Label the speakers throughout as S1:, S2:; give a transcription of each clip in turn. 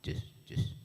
S1: Jus, jus.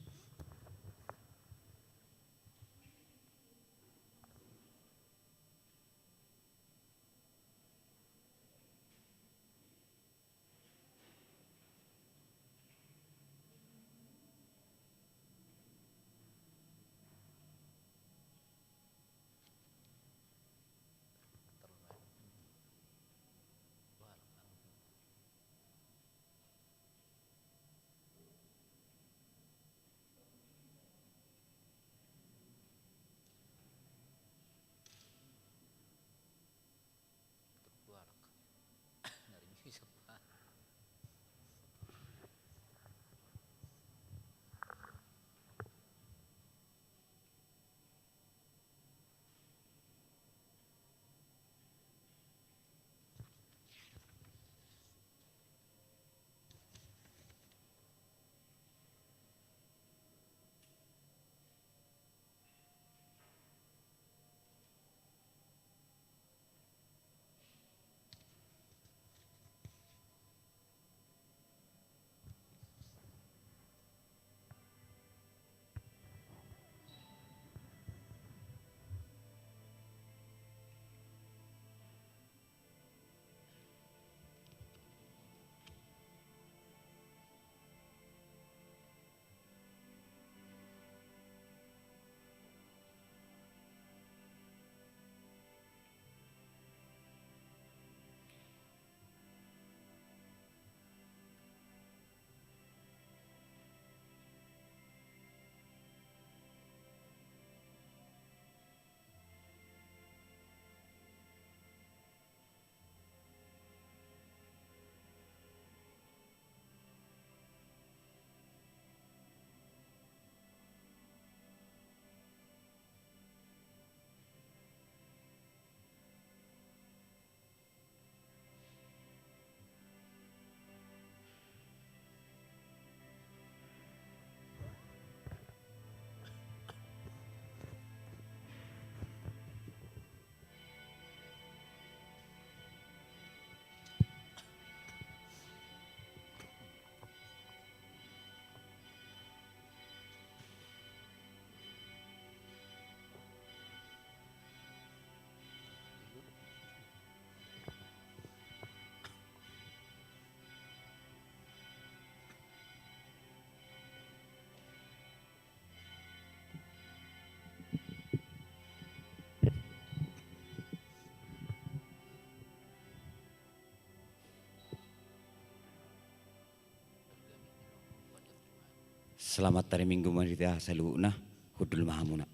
S2: Selamat hari Minggu Marita Saluna Hudul Mahamuna.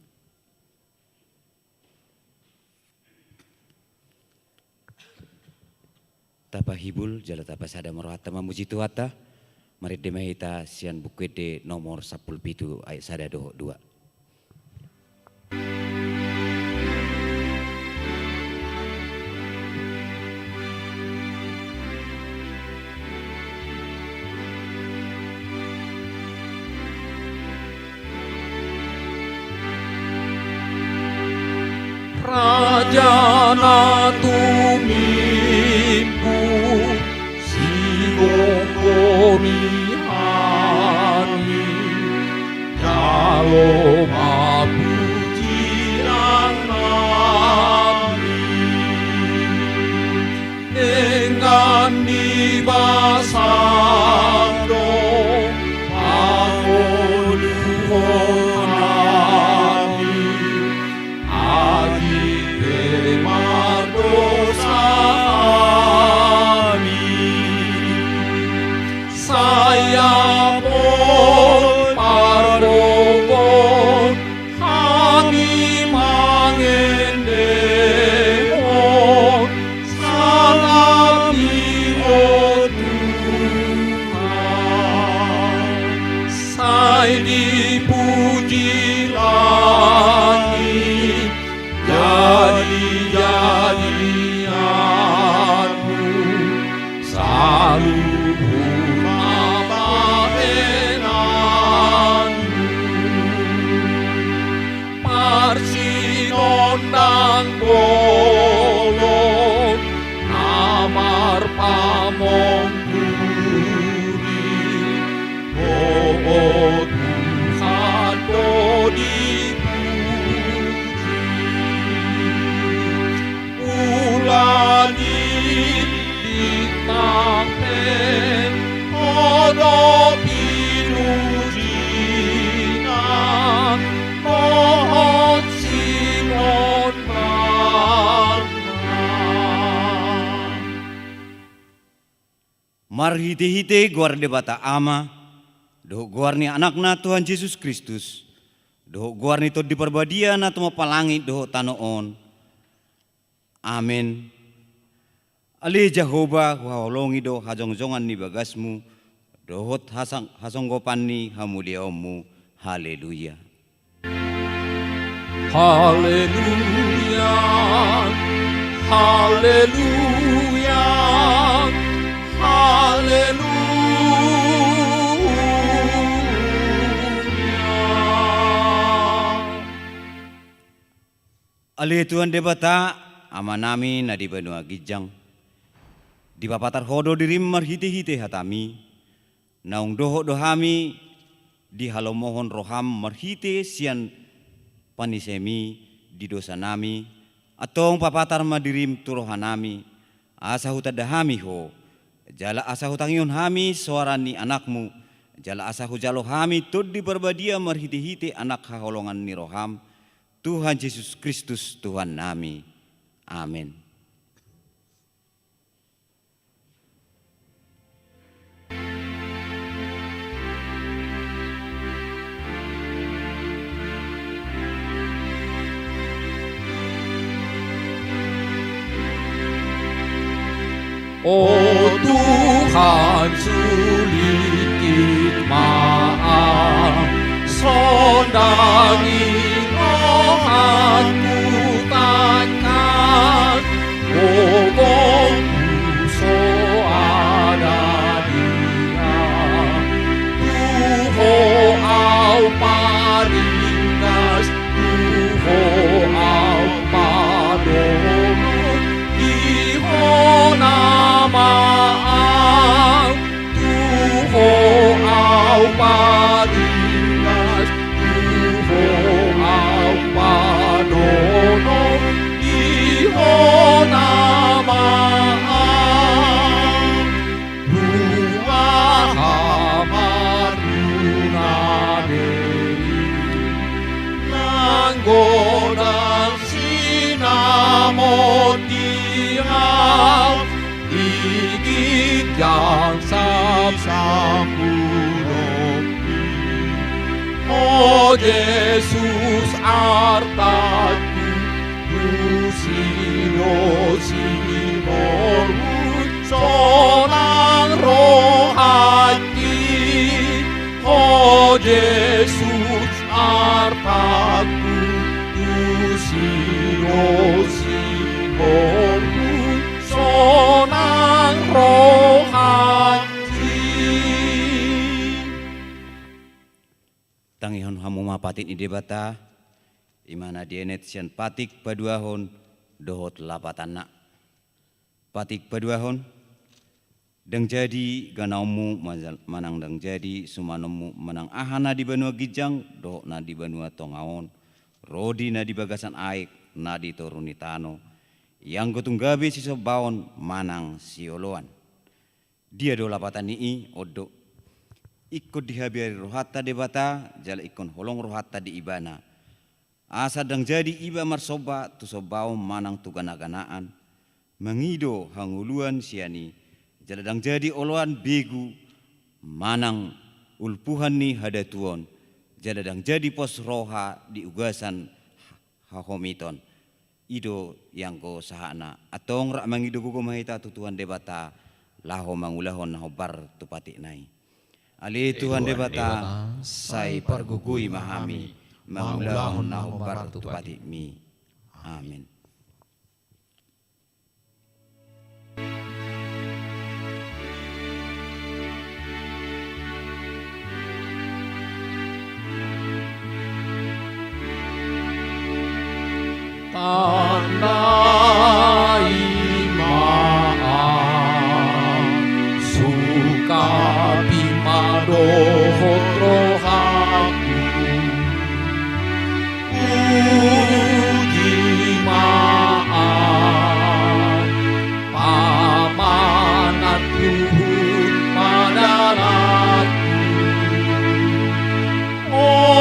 S2: Tapa hibul jala tapa sada marwata mamuji tuata mari demahita sian bukwede nomor 10 pitu ayat sada doh 2.
S3: Rajana tumimpu sigongoni hani jalo mapujian nami dengan dibasando pangoluhon saya pun parobon kami mengendehon sangat Tuhan saya dipuji langit jadi-jadianmu selalu Nang bolong amar pamong guri
S2: marhite-hite guar debata ama, doh guar ni anakna Tuhan Yesus Kristus, doh guar ni to diperbadia na tumo palangit doh tanoon. Amen. Ali Jehovah waholongi do hajongjongan ni bagasmu, dohot hasonggopan ni hamuliamu. Haleluya.
S3: Haleluya, haleluya, haleluya.
S2: Ali Tuhan debata ama nami na di Banua Gijang. Di papatar hodo dirim marhite-hite hatami. Naung doho dohami di halomohon roham marhite sian panisemi di dosa nami. Atong papatar madirim turohanami. Asa hutadahami ho. Jala asa hutangion hami suarani anakmu. Jala asa hujalo hami tod di berbadia marhite-hite anak haholongan ni roham. Tuhan Yesus Kristus Tuhan nami. Amin.
S3: Oh Tuhan sulit maaf, sondangi rohanku takkan, bobongku so ada dia, Tuho au paringas, Tuho au padono, Iho namaang, Tuho au paringas, Tuho au padono, Iho namaang, Ruaha maruna dei, nanggodang sinamot dihaw, igit yang sabsapuloki. Oh Yesus artaku, Simon sonang rohati. Oh Yesus artaku, Simon sonang rohati.
S2: Tangihon hamu mapatin ide bata, imana dienet sian patik paduahon dohot lapatana. Patik paduahon, dang jadi ganaumu manang dang jadi sumanomu manang ahana di Banua Gijang, dohot na di Banua Tongaon, rodi na di bagasan aik, na di Torunitano, yang gotunggabe si sobaon manang sioloan. Dia do lapatan nii odo. Ikut dihabiari rohata debata, jala ikon holong rohata di ibana. Asa dang jadi iba marsoba tu sobao manang tu gana-ganaan. Mengido hanguluan siani, jala dang jadi oloan begu manang ulpuhan ni hadatuon. Jala dang jadi pos roha di ugasan hahomiton. Ido yang ko sahana atong rak mangido ko mahita tutuan debata laho mangulahon nahobar tupati nai. Ali Tuhan debata sai pargugui mahami mangulahon nahobar tupati mi. Amin.
S3: Tandai maaf, suka pimadohot rohaku, uji maaf, pamanat Tuhan padanaku. Oh,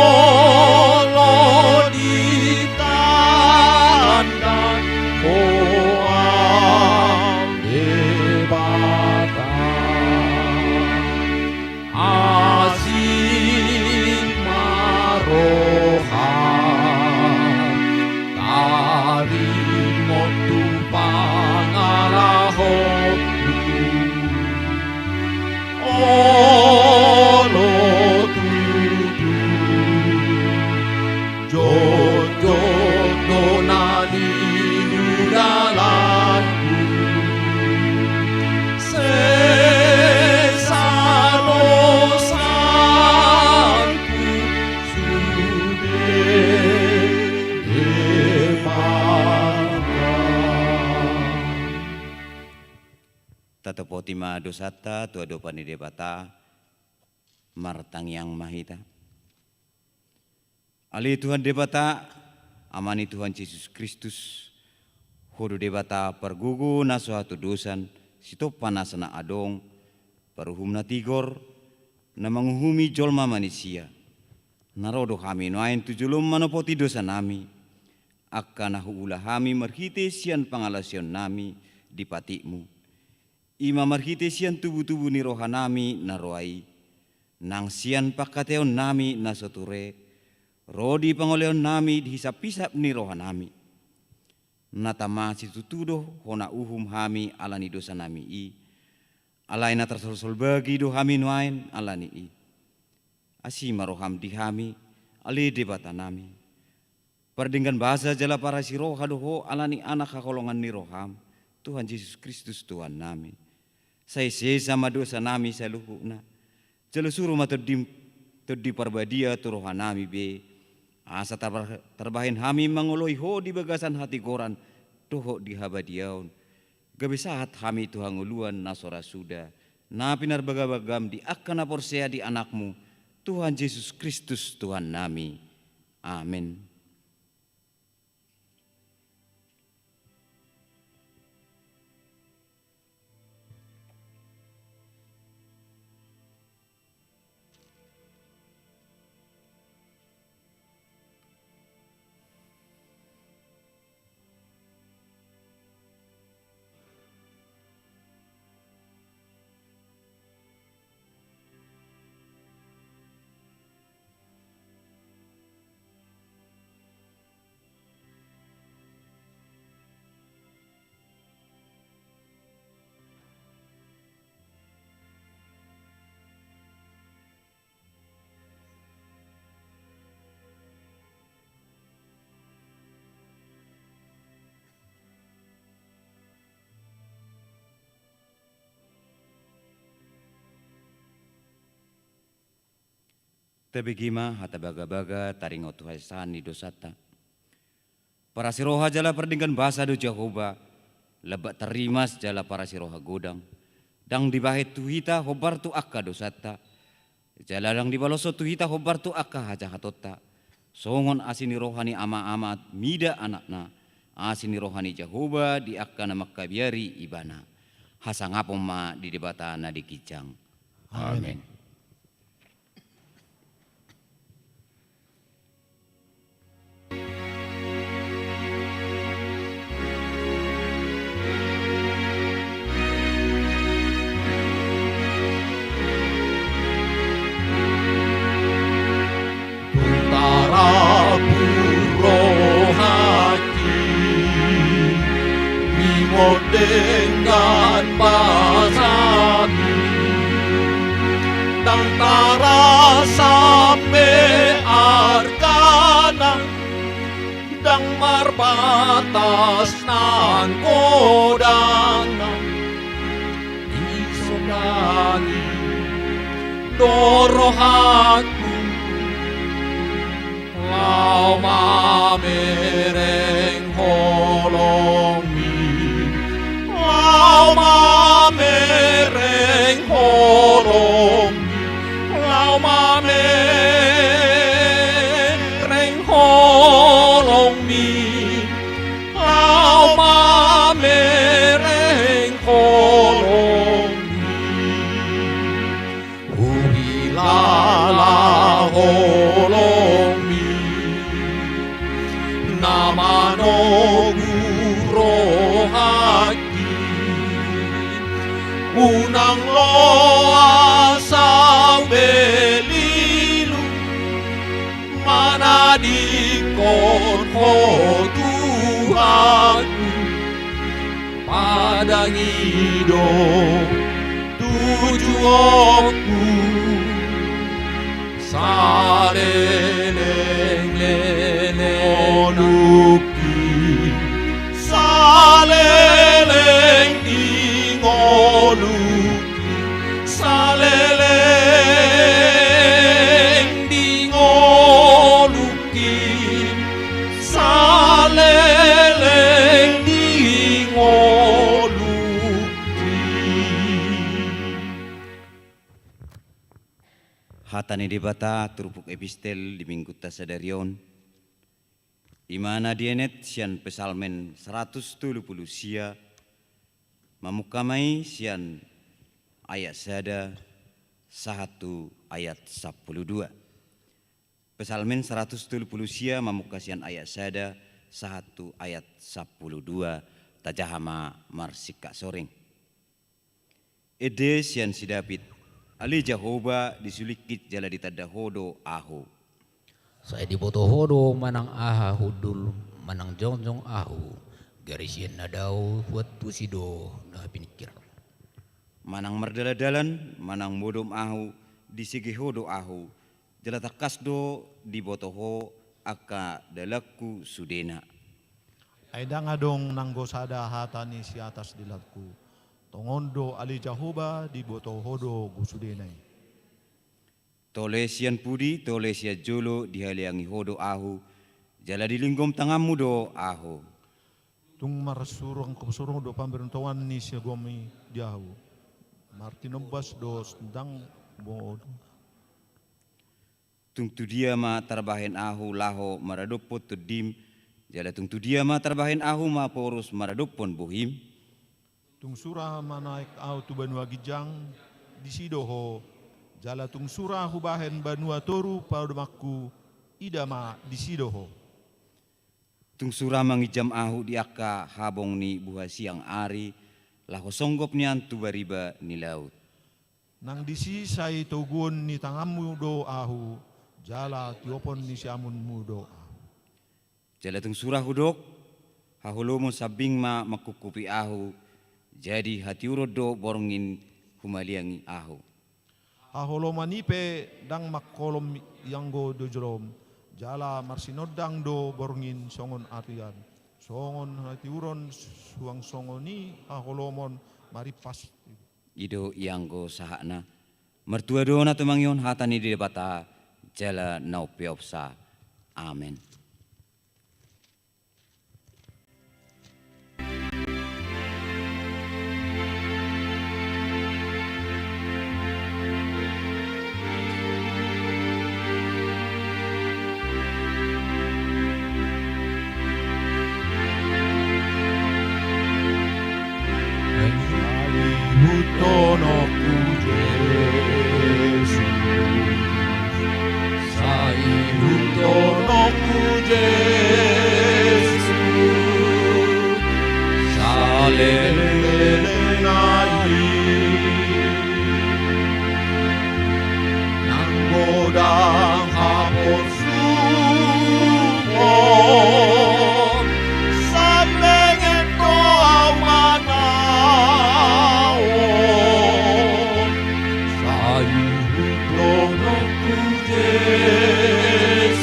S2: Imana dosata tua dopani debata martang yang mahita. Ali Tuhan debata amani Tuhan Yesus Kristus hodo debata pergugu na suatu dosan sitopana sana adong paruhumna tigor na manguhumi jolma manusia narodo kami noain tujulum manopoti dosa nami akan ulah kami merhite sian pangalasion nami di patikmu ima merhite sian tubuh-tubuh ni rohanami naroai nang sian pakateon nami nasoture rodi pangoleon nami dihisap-hisap ni rohanami natama situtudo hona uhum hami alani dosa nami i alaina tersul bagi do hami nuain alani i asima roham di hami ali debata nami perdinggan bahasa jala para si roha doho alani anak kakolongan ni roham Tuhan Yesus Kristus Tuhan nami saya sama dosa nami saluhuna jala suruh matur di parbadia tu roha nami be asa terbahin hami mangoloi ho di bagasan hati koran doho di habadiaun gabe saat hami Tuhan nguluan nasora sudah na pinar bagabagam di akana porsea di anakmu Tuhan Yesus Kristus Tuhan nami amin. Tebegima hata baga-baga taringo Tuhan sani dosata. Para siroha jala perdingkan bahasa do Jehovah lebat terimas jala para siroha godang. Dang dibahit tuhita hobar tu akka dosata. Jala dang dibaloso tuhita hobar tu akka haja hatota. Songon asini rohani ama-ama mida anakna. Asini rohani Jehovah di akka na makabiari ibana. Hasangapom ma di debata na dikicang. Amin.
S3: Dengan pasami dan tara sampai arkana dan marbatas nan kodana isodani dorohaku lau mamereng holongi lau mamereng holongi lau mamereng holongi lau mamereng holongi uhilala holongi namano gurohaki unang loa sa belilu manadikon ho Tuhan padangido tujuanku saleleng-leleng onuki saleleng dingoluki saleleng dingoluki saleleng dingoluki
S2: hatani debata turupuk epistel di minggu tasadarion. Imana dienet sian pesalmen 170 sia mamukamai sian ayat sada 1 ayat 12. Pesalmen 170 sia mamukasian ayat sada 1 ayat 12 tajahama marsika soreng. Ede sian si David ali Jehovah disulikit jala ditadahodo ahu.
S1: Saya di boto hodo manang aha hudul manang jongjong ahu garisian nadau buat tusido na pinikir.
S2: Manang merdala-dalan manang bodom ahu disigi hodo ahu jala takasdo di botoho aka dalaku sudena.
S4: Aidang adong nanggosada hatani si atas dilaku. Tongondo ali Jehovah di boto hodo gusudenai.
S2: Tolesian pudi tolesia jolo dihaliangi hodo ahu jala dilinggom tangamu do ahu.
S4: Tung marsurong kesurong do pemberitahuan ni si gomi diahu. Martinobas do sedang bod.
S2: Tung tu dia ma terbahen ahu laho maradopot tu dim jala tung tu dia ma terbahen ahu ma porus maradopon bohim.
S4: Tung surah manaik au tu banua gijang di sidoho. Jala tung surah hubahen banua toru paudamaku idama di sidoho.
S2: Tung surah mangijam ahu di aka habong ni buah siang ari laho songgop ni antu bariba ni laut.
S4: Nang disi say tugun ni tangamu do ahu jala tiopon ni siamun mudo ahu.
S2: Jala tung surah hudok hahulomo sabing ma makukupi ahu jadi hati urodo borongin humaliangi ahu.
S4: Aholo manipe dang makolom yang go do jolom jala marsinodang do borngin songon atian songon hati uron suang songoni aholomon maripas
S2: Ido ianggo sahakna mertua dona tumangyon hatani di debata jala nau piopsa. Amen.
S3: Hutonoku Yesus, sai hutonoku Yesus, salenai nang bodang hapor sumon sambengen doa manao sai hutonoku Yesus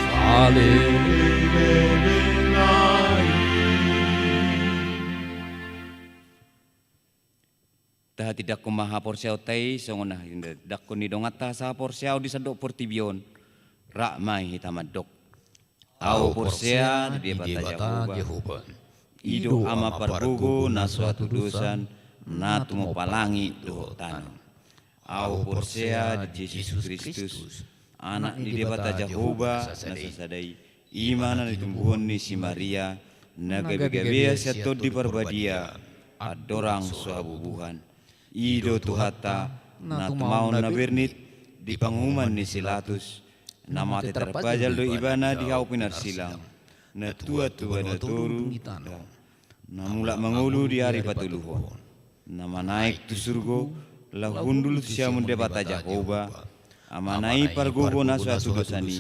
S3: salenai.
S2: Taha tidak kumaha porsiau tai songonah dakun ni dongata sa porsiau di sedok portibion rak mai hitamadok. Au porsia di bata Jehovah. Ido ama pargogo na suatu dosan na tumo palangi doho tanah. Au porsia di Yesus Kristus anak di debata Jehovah na sasadai imanan ditumbuhon ni si Maria na gabi-gabi siato di perbadia adorang suabubuhan. Ido tuhata na tumau na bernit di panghuman ni Silatus na mati terpajal do ibana di hau pinar silang na tua-tua na turu na mulak mangulu di hari patuluhon na manaik tu surgo la hundul siamun debata Jehovah amanai pargogo na suatu dosani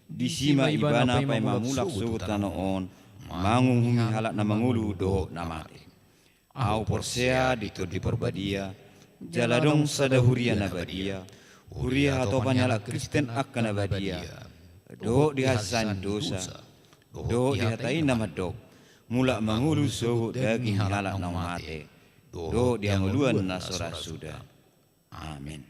S2: di sima ibana pai mamulak sugut tanoon mangung humi halak na mangulu do na mati. Au porsea ditur di perbadia jaladong sadahuria nabadia huria atau panyala Kristen akan nabadia do dihasan dosa do dihatai nama dok mulak mangulu sogo daging halak na mate do dianguluan nasora sudah. Amin.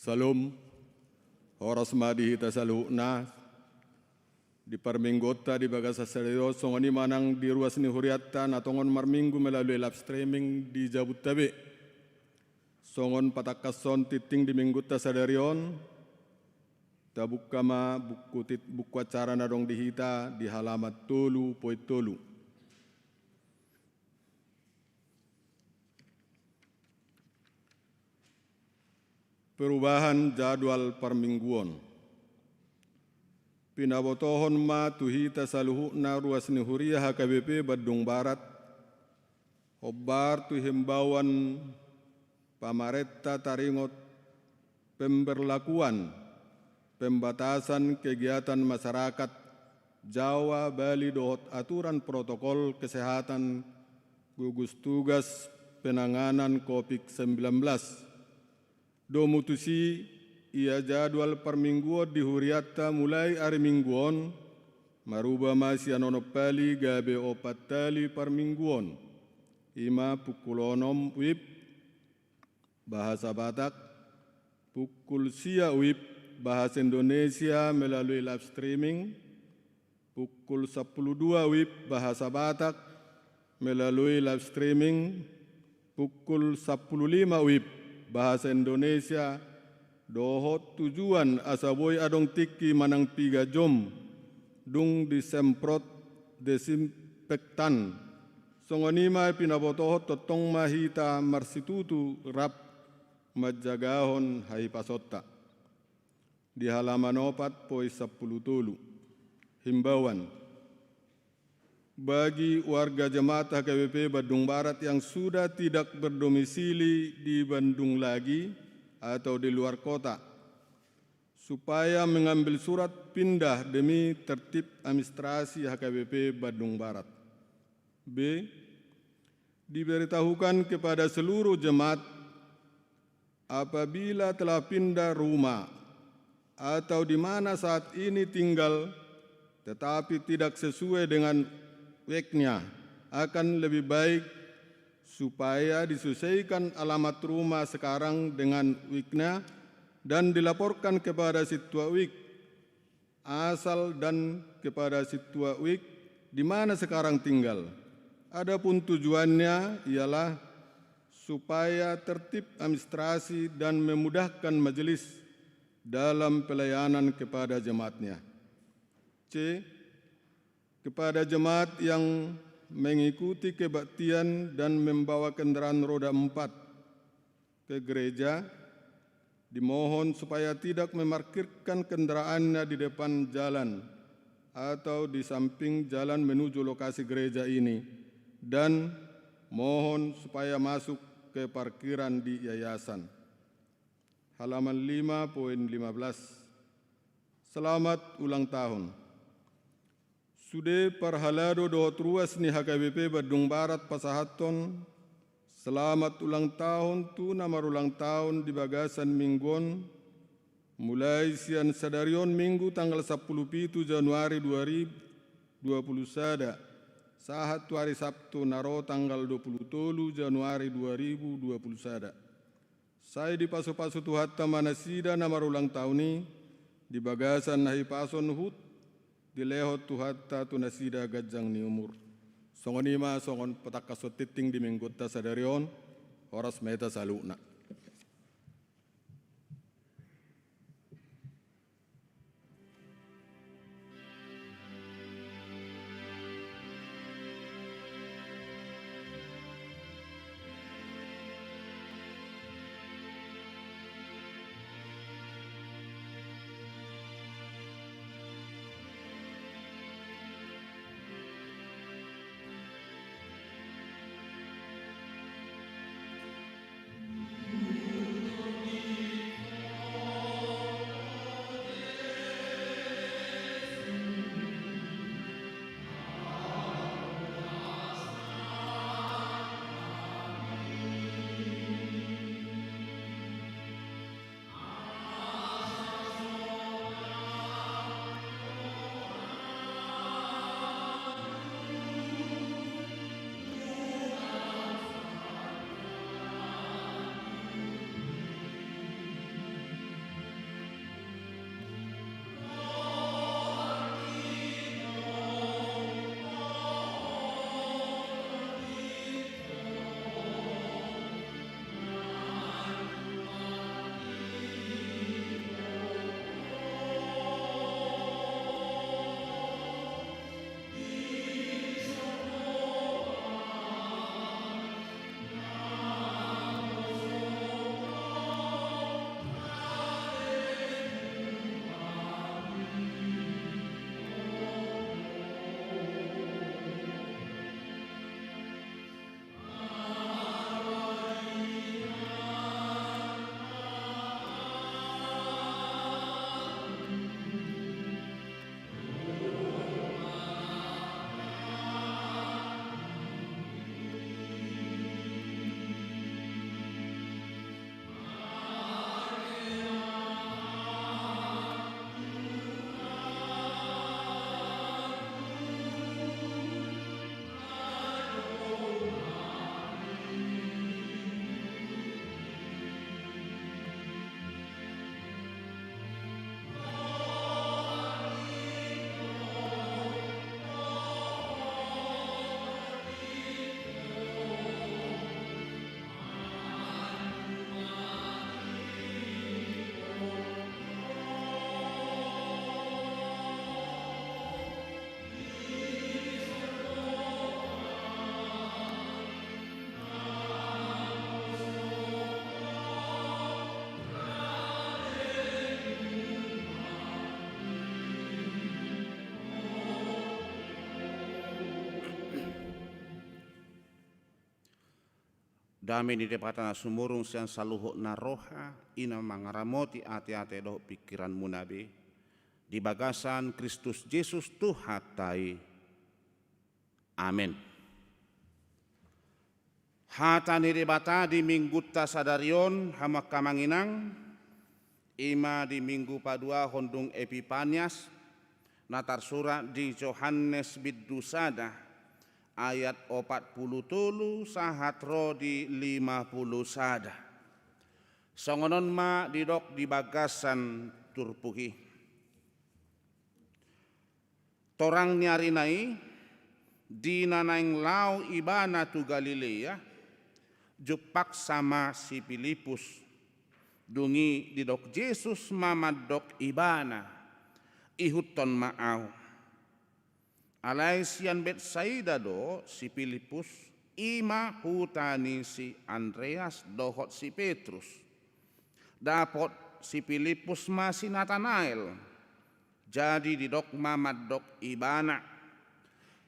S5: Salum, horas madihita saluna, di parminggota di bagasa serius, songoni manang di ruas ni huriatta natongon marminggu melalui live streaming di Jabodetabek. Songon patakason titing di minggota sadarion, tabuk kama buku acara nadong dihita di halamat tolu poin tolu. Perubahan jadwal permingguan. Pinabotohon ma tuhita saluhukna ruas ni Huria HKBP Badung Barat. Hobbar tu himbauan pamaretta taringot pemberlakuan pembatasan kegiatan masyarakat Jawa Bali dohot aturan protokol kesehatan gugus tugas penanganan COVID-19. Do mutusi ia jadwal permingguan di Huriatta mulai hari mingguan maruba masih anonopali gabe opat tali permingguan. Ima pukul 6 WIB bahasa Batak, pukul sia WIB bahasa Indonesia melalui live streaming, pukul 12 WIB bahasa Batak melalui live streaming, pukul 15 WIB bahasa Indonesia dohot tujuan asaboy adong tiki manang 3 jom dung disemprot desinfektan songonima pinabotohot totong mahita marsitutu rap majagahon hai pasotta di halaman 4 poin 10 tolu. Himbauan bagi warga jemaat HKBP Badung Barat yang sudah tidak berdomisili di Bandung lagi atau di luar kota, supaya mengambil surat pindah demi tertib administrasi HKBP Badung Barat. B. Diberitahukan kepada seluruh jemaat apabila telah pindah rumah atau di mana saat ini tinggal tetapi tidak sesuai dengan weknya, akan lebih baik supaya disesuaikan alamat rumah sekarang dengan wiknya dan dilaporkan kepada Situa Wik asal dan kepada Situa Wik di mana sekarang tinggal. Adapun tujuannya ialah supaya tertib administrasi dan memudahkan majelis dalam pelayanan kepada jemaatnya. C. Kepada jemaat yang mengikuti kebaktian dan membawa kendaraan roda 4 ke gereja, dimohon supaya tidak memarkirkan kendaraannya di depan jalan atau di samping jalan menuju lokasi gereja ini, dan mohon supaya masuk ke parkiran di yayasan. Halaman 5 poin 15. Selamat ulang tahun. Sude parhalado dohot ruas ni HKBP Badung Barat Pasahaton. Selamat ulang tahun tu nama ulang tahun di bagasan mingguan. Mulai sian sadarion minggu tanggal 10 Januari 2020 sada. Sahat tu hari Sabtu naro tanggal 27 Januari 2020 sada. Saya di pasu-pasu tu hatta manasida nama ulang tahun ni di bagasan nahi pason hut di lehot tu hatta tu nasida gajang ni umur. Songonima songon patakasot titing di menggota sadarion horas meta saluna.
S6: Dami di depatana sumurung sian saluhuk na roha, ina mangaramoti ate-ate doh pikiran munabe, di bagasan Kristus Yesus Tuhatai. Amin. Hata ni debata di minggu tasadarion hama kamanginang, ima di minggu padua hondung Epipanias, natar surat di Yohanes Biddusada, ayat 40 sahatro di 50 sada. Songonon ma didok di bagasan turpuhi. Torang nyarinai di nanaing lau ibana tu Galilea, jupak sama si Filipus. Dungi didok Yesus mamadok ibana, ihuton maau. Alai sian Betsaida do si Filipus, ima hutani si Andreas dohot si Petrus. Dapot si Filipus ma si Natanael, jadi didok mamadok ibana.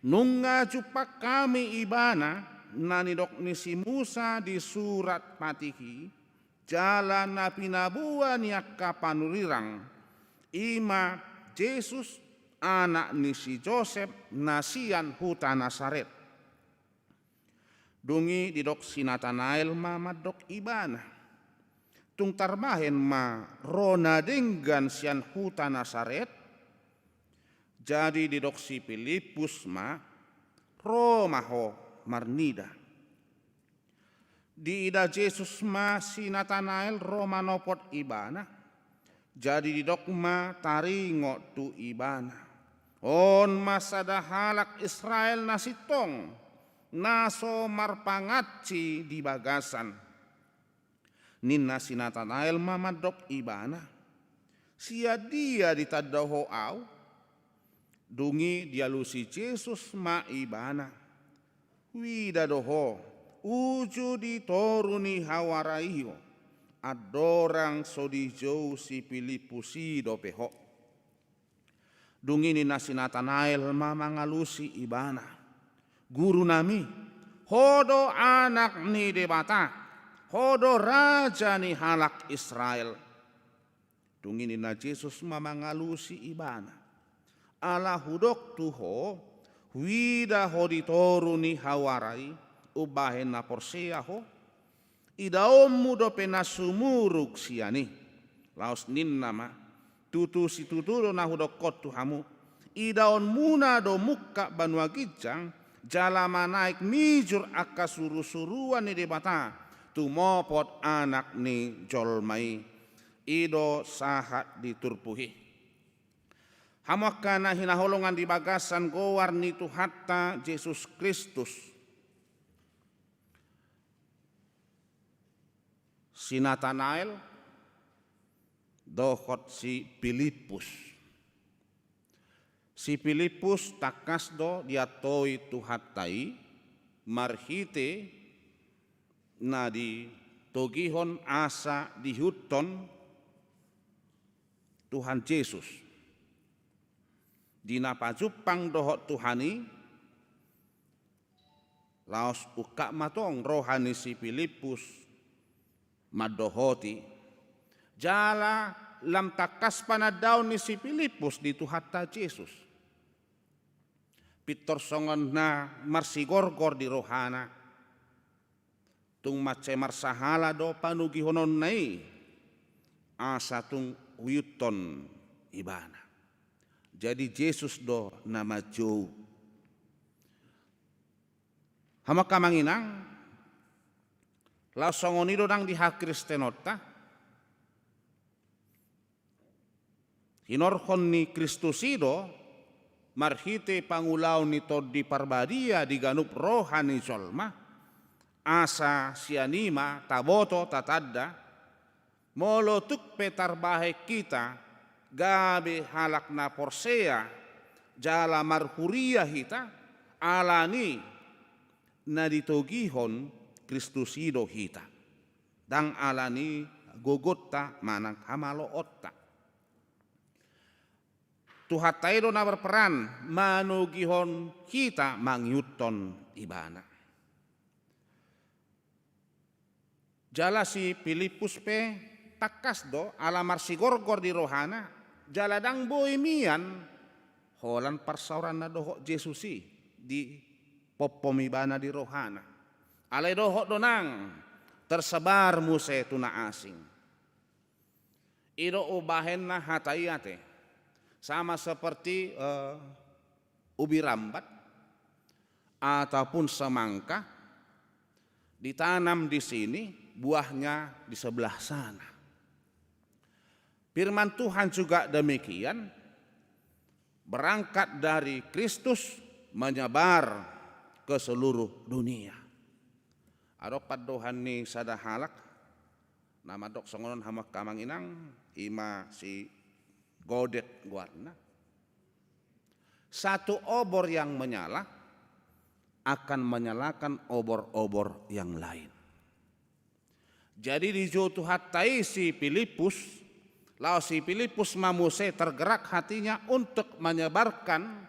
S6: Nunga jupak kami ibana, nanidok ni si Musa di surat Patihi, jalan na pinabuan yak kapanurirang, ima Yesus anak ni si Joseph nasian huta Nasaret. Dungi didok si Natanael mamadok ibana. Tung tarbahen ma rona denggan sian huta Nasaret. Jadi didok si Filipus ma romaho marnida. Di ida Yesus ma si Natanael romanopot ibana. Jadi didok ma taringo tu ibana. On masada halak Israel nasitong naso marpangatci di bagasan. Ninna si Natanael mamadok ibana. Sia dia ditadaho au. Dungi dialusi Yesus ma ibana. Wida doho uju ditoruni hawaraiho. Adorang sodijou si Filipusi dopeho. Dungi ni nasi Natanael mamangalusi ibana. Guru nami, hodo anak ni debata, hodo raja ni halak Israel. Dungi ni na Yesus mamangalusi ibana. Ala hudok tuho, wida hoditoru ni hawarai, ubahen na porsea ho, idaom mudo penasumuruk siani, laos nin nama, tutu si tuturo na hudokot tuhamu. Idaon muna do muka banua gijang. Jalama naik mijur aka suru-suruan ni debata. Tumopot anak ni jolmai. Ido sahat diturpuhi. Hamakana hinaholongan di bagasan gowar ni tuhatta Yesus Kristus. Si Natanael dohot si Filipus. Si Filipus takas do diatoi tuhatai marhite na di togihon asa dihuton Tuhan Yesus. Dina pajupang dohot Tuhani laos uka matong rohani si Filipus madohoti jala lam takas panadaw ni si Filipus di tuhatta Yesus. Pitor songon na marsigorgor di rohana. Tung mace marsahala do panugihonon nai. Asa tung uyuton ibana. Jadi Yesus do nama Jou. Hama kamanginang. Lausongonido nang diha Kristenota. Hinorhon ni Kristusido marhite pangulaw nito di parbadia di ganup rohani solma asa sianima taboto tatadda molotuk petarbahe kita gabe halak na porsea jala marhuria hita alani na ditogihon Kristusido hita dang alani gogotta manang hamaloota. Tuhataido na berperan manugihon kita mangyuton ibana. Jala si Filipus pe takas do alamar si gorgor di rohana jaladang boimian holan parsauran na doho Jesusi di popomibana di rohana. Alay doho donang tersebar muse tuna asing. Ido ubahen na hatayate sama seperti ubi rambat ataupun semangka ditanam di sini, buahnya di sebelah sana. Firman Tuhan juga demikian, berangkat dari Kristus menyebar ke seluruh dunia. Adopat dohan ni sadahalak, nama dok songonon hamak kamanginang, ima si godet guarna. Satu obor yang menyala akan menyalakan obor-obor yang lain. Jadi di jotu hatai si Filipus, lalu si Filipus mamuse tergerak hatinya untuk menyebarkan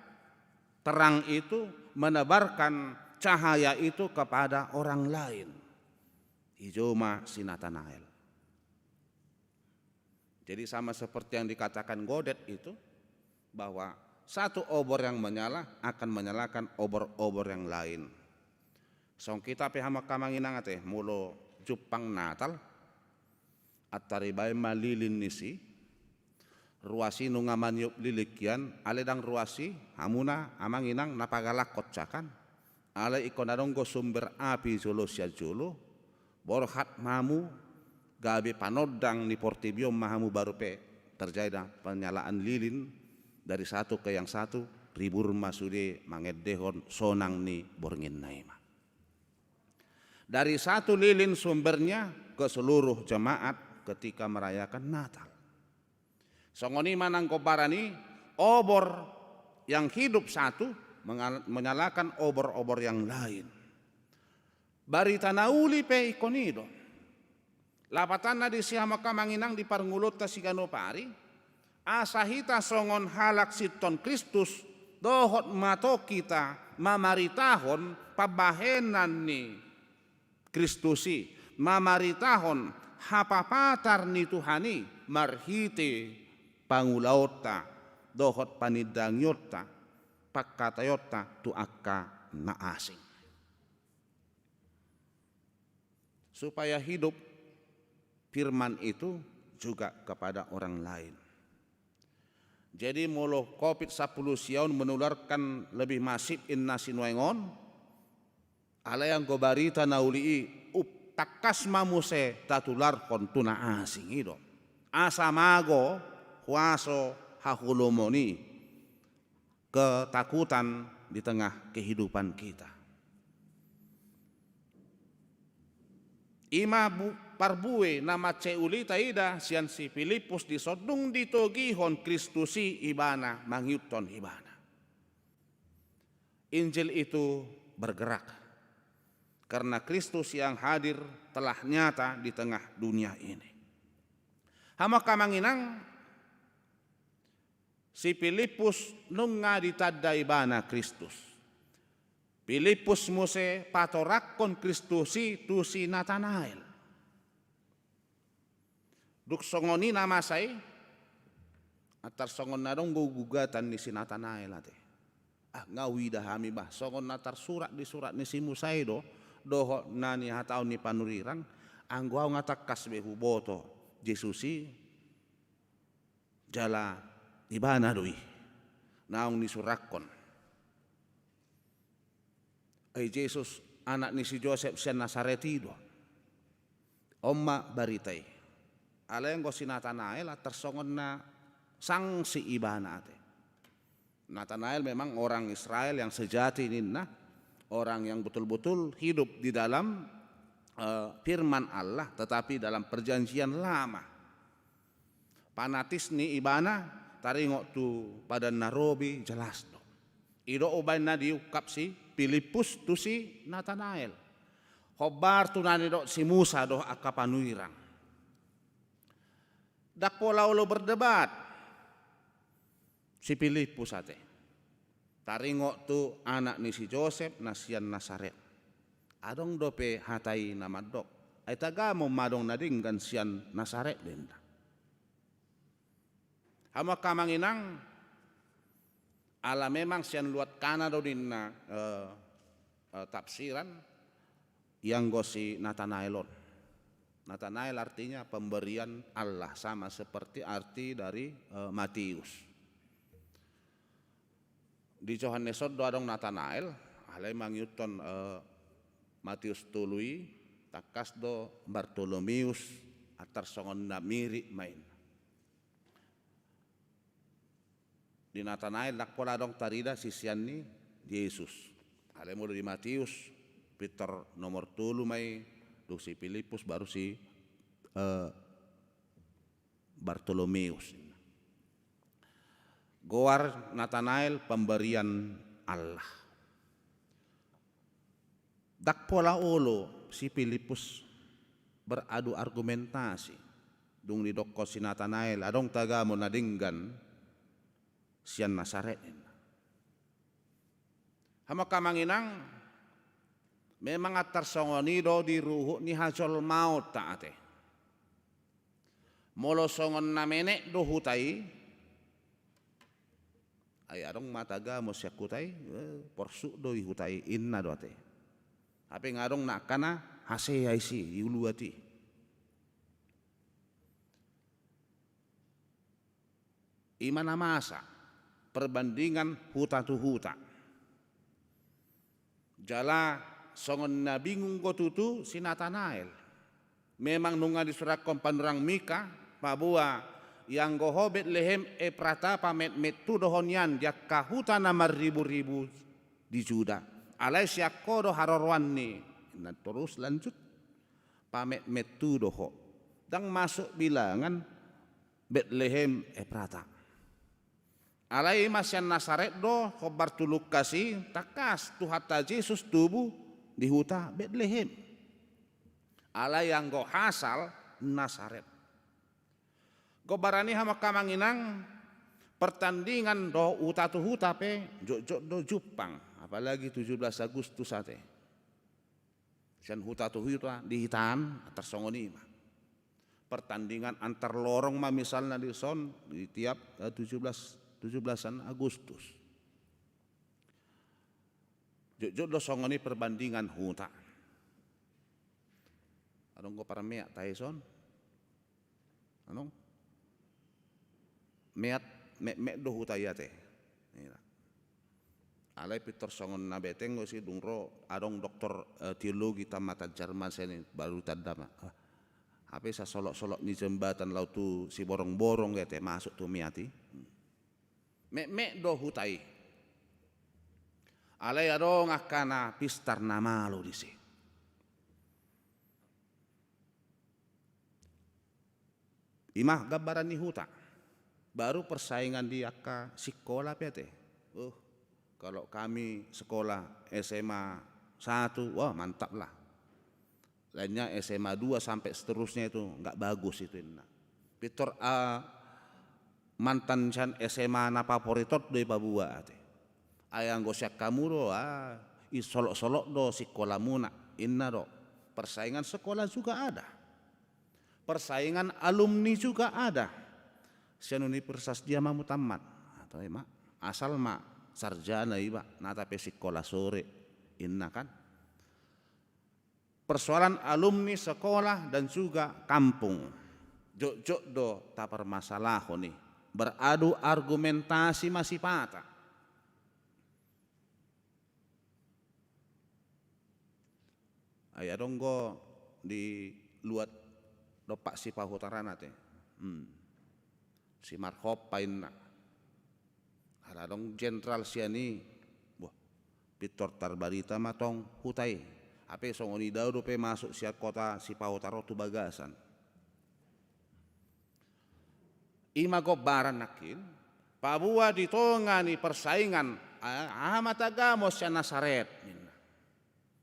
S6: terang itu, menebarkan cahaya itu kepada orang lain. Ijoma si Nathanael. Jadi sama seperti yang dikatakan Godet itu, bahwa satu obor yang menyala akan menyalakan obor-obor yang lain. Song kita pihama kamanginang ate mulo Jepang Natal ataribay malilin nisi ruasi nungaman yup lilikian aledang ruasi hamuna amanginang napagalakot cakan ale ikonadonggo sumber api jolo sia jolo borhat mamu gabe panodang ni portibio mahamu baru pe terjadi penyalaan lilin dari satu ke yang satu ribur masude mangedehon sonang ni borngin naima. Dari satu lilin sumbernya ke seluruh jemaat ketika merayakan Natal. Songoni manang kobarani obor yang hidup satu menyalakan obor-obor yang lain. Barita nauli pe ikonido. Lapatan na di siya makamanginang di parngulot ta sigano pari. Asahita songon halak siton Kristus dohot mato kita mamaritahon pabahenan ni Kristusi mamaritahon hapapatar ni Tuhani marhite pangulauta dohot panidangyota pakkatayota tu akka na asing. Supaya hidup firman itu juga kepada orang lain. Jadi molo COVID-10 siaun menularkan lebih masif inna sinuengon ala yang gobarita nauli takas mamuse tatular kontuna asing itu asamago huaso hahulomoni ketakutan di tengah kehidupan kita. Ima parbue nama ceuli taida sian si Filipus disodung ditogihon Kristusi ibana mangyuton ibana. Injil itu bergerak karena Kristus yang hadir telah nyata di tengah dunia ini. Hama kamanginang si Filipus nunga ditadai bana Kristus. Filipus muse patorakon Kristusi tu si Nathanael. Duk songoni nama saya atar songon nadong gugatan ni si Nathanael ate. Ngawi dah hami bah songon natar surat ni si Musai doho nani hatau ni panurirang angguau ngatakas behu boto Jesusi jala ibana doi naung ni surakon. Yesus anak ni si Joseph sian Nasareti do. Omma baritai. Ala yang si Nathanael tersongon na sang si ibana ate. Nathanael memang orang Israel yang sejati ninna, orang yang betul-betul hidup di dalam firman Allah, tetapi dalam perjanjian lama. Panatis ni ibana taringok tu pada Narobi jelas do. Ido ubay na diukap si Filipus tu si Nathanael. Hobar tu nani do si Musa do akapanuirang. Dak pola ulo berdebat si Filipus ate. Taringok tu anak ni si Joseph nasian Nasaret. Adong dope hatai nama dok ay tagamo madong nadinggan siyan Nasaret din. Hama kamanginang ala memang siyan luat kana do din na tafsiran yang gosi Nathanaelon. Nathanael artinya pemberian Allah, sama seperti arti dari Matius. Di Johannesod do adong Nathanael, alay mangyuton Matius tului, takas do Bartolomeus atar songon na miri main. Di Nathanael nakpola dong tarida sisian ni Yesus. Alay mo di Matius, Peter nomor 3 may, do si Filipus baru si Bartolomeus. Goar Nathanael pemberian Allah. Dakpola ulo si Filipus beradu argumentasi. Dung didokko si Nathanael, adong taga mo nadinggan siyan Nasaret. Hama kamanginang memang atar songonido di ruhu ni hajol maut taate. Molo songon na menek do hutai, ay arong mataga mo siya kutai, porsu do hutai inna do ate. Tapi ngarong nakana hase aisi iuluati. Imana masa perbandingan huta tu huta. Jala songon na bingung ko tutu si Nathanael. Memang nunga di surat kompanrang Mika, pabua yang goho Betlehem prata pamet metu dohonyan jak kahuta nama ribu-ribu di Juda. Alai siako do harorwan ni. Nah, terus lanjut pamet metu doho. Dang masuk bilangan Betlehem prata. Alai masyan Nasaret do khobar tuluk kasih takas tuhata Yesus tubuh di huta Betlehem. Ala yang go hasal Nasaret. Go barani hama kamanginang pertandingan do huta tu huta pe jok do Jepang, apalagi 17 Agustus ate. Sian huta tu huta di hitan atar songoni. Pertandingan antar lorong ma misalnya di son di tiap 17-an Agustus. Jok do songoni perbandingan huta. Anong ko para meat Tyson? Anong? Meat do huta yate. Alay Peter songon na beteng si dungro adong doktor teologi tamatan Jerman sini baru tadama. Apa sa solok-solok ni jembatan laut tu si borong-borong yate masuk tu miati. Mek do hutai. Alay adong akana pistar namalo disi. Imah gambaran ni huta. Baru persaingan di akka sekolah pete. Kalau kami sekolah SMA 1, wah mantap lah. Lainnya SMA 2 sampai seterusnya itu enggak bagus itu. Peter mantan can SMA na favoritot do Papua ate. Ayang gosyak kamu do isolok-solok do sekolah muna inna do. Persaingan sekolah juga ada. Persaingan alumni juga ada. Sian universitas dia mamu tamat atau asal sarjana iba natape sekolah sore inna kan. Persoalan alumni sekolah dan juga kampung. Jok do tapar masalah nih. Beradu argumentasi masih patah. Ayah dong go di luat dopak si pahutaran ate. Si Markop painna. Ada dong jenderal siani. Wah, Peter Tarbarita matong hutai. Apa songoni daud pe masuk siap kota si pahutaro tu bagasan. Ima gobaran nakin, Papua ditongani persaingan amatagamo siya Nasaret.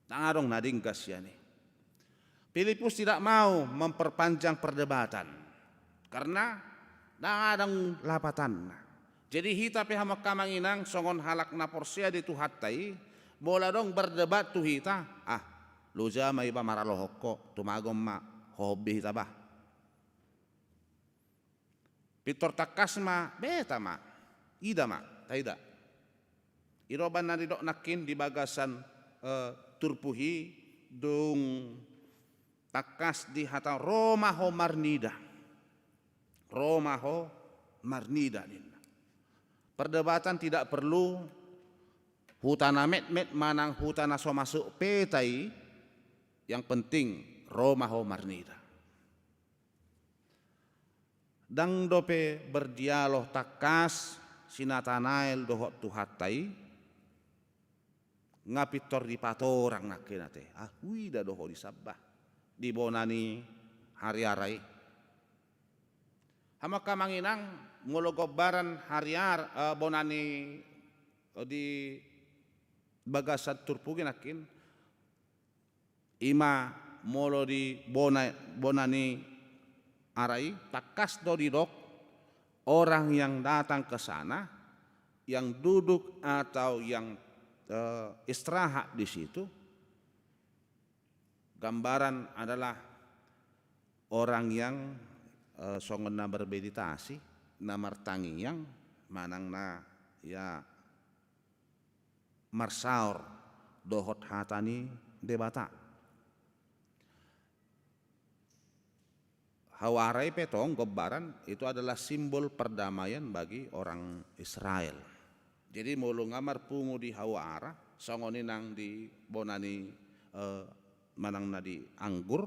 S6: Tangadong nadinggas siya ni. Filipus tidak mau memperpanjang perdebatan karena nangadang lapatan. Jadi hita pe hama kamanginang songon halak na porsia di tuhatai, bola dong berdebat tu hita. luja mai ba maralohoko tumagom ma hobi hita ba. Pitor takas ma beta ma ida ma taida. Iroban na didok nakin di bagasan turpuhi dung takas di hata Roma ho marnida. Roma ho marnida ninna. Perdebatan tidak perlu hutana met manang hutana so masuk petai, yang penting Roma ho marnida. Dang dope berdialog takas sinatanael dohot tuhatai ngapitor di patorang nakenate wida doho di sabbah di bonani hari arai hama kamanginang ngologobaran hari bonani di bagasan turpugi nakin ima molo di bonani arai takas do didok orang yang datang ke sana, yang duduk atau yang istirahat di situ, gambaran adalah orang yang songon na bermeditasi, na martangiyang manang na ya marsaur dohot hatani debata. Hawarai petong gobaran itu adalah simbol perdamaian bagi orang Israel. Jadi mulu ngamar pungu di hawara, songoni nang di bonani manang na di anggur,